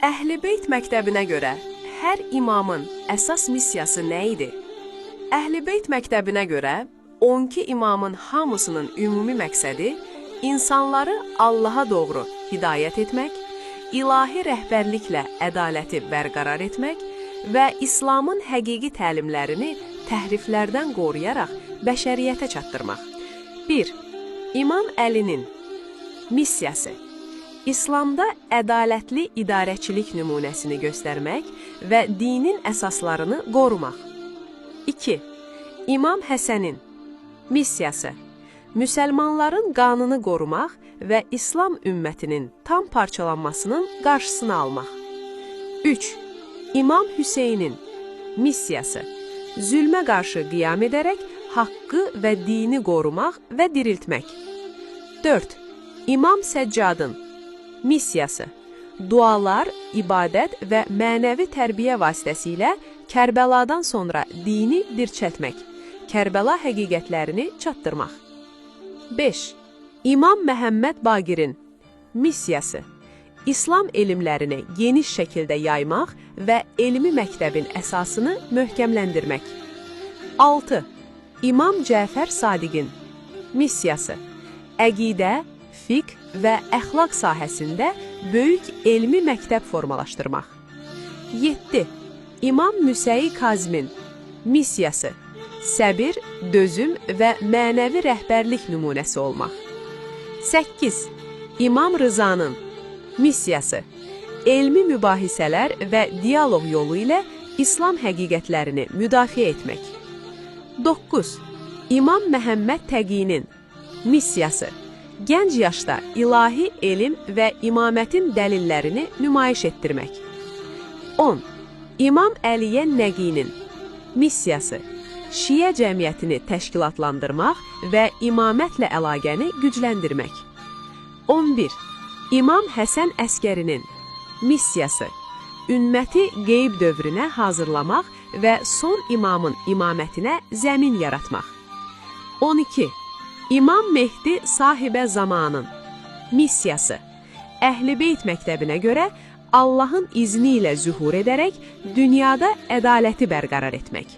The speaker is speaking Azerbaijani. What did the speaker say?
Əhl-i-Beyt məktəbinə görə hər imamın əsas missiyası nə idi? Əhl-i-Beyt məktəbinə görə 12 imamın hamısının ümumi məqsədi insanları Allaha doğru hidayət etmək, ilahi rəhbərliklə ədaləti bərqərar etmək və İslamın həqiqi təlimlərini təhriflərdən qoruyaraq bəşəriyyətə çatdırmaq. 1. İmam Əlinin missiyası. İslamda ədalətli idarəçilik nümunəsini göstərmək və dinin əsaslarını qorumaq. 2. İmam Həsənin missiyası. Müsəlmanların qanını qorumaq və İslam ümmətinin tam parçalanmasının qarşısını almaq. 3. İmam Hüseynin missiyası. Zülmə qarşı qiyam edərək haqqı və dini qorumaq və diriltmək. 4. İmam Səccadın missiyası. Dualar, ibadət və mənəvi tərbiyə vasitəsilə Kərbəladan sonra dini dirçəltmək, Kərbəla həqiqətlərini çatdırmaq. 5. İmam Məhəmməd Baqirin missiyası. İslam elmlərini geniş şəkildə yaymaq və elmi məktəbin əsasını möhkəmləndirmək. 6. İmam Cəfər Sadiqin missiyası. Əqidə, fiqh və əxlaq sahəsində böyük elmi məktəb formalaşdırmaq. 7. İmam Müsəyi Kazmin missiyası. Səbir, dözüm və mənəvi rəhbərlik nümunəsi olmaq. 8. İmam Rızanın missiyası. Elmi mübahisələr və diyaloq yolu ilə İslam həqiqətlərini müdafiə etmək. 9. İmam Məhəmməd Təqinin missiyası. Gənc yaşda ilahi elm və imamətin dəlillərini nümayiş etdirmək. 10. İmam Əliyə Nəqinin missiyası. Şiə cəmiyyətini təşkilatlandırmaq və imamətlə əlaqəni gücləndirmək. 11. İmam Həsən Əskərinin missiyası. Ümməti qeyb dövrünə hazırlamaq və son imamın imamətinə zəmin yaratmaq. 12. İmam Mehdi Sahibə Zamanın missiyası. Əhl-i-Beyt məktəbinə görə Allahın izni ilə zühur edərək dünyada ədaləti bərqərar etmək.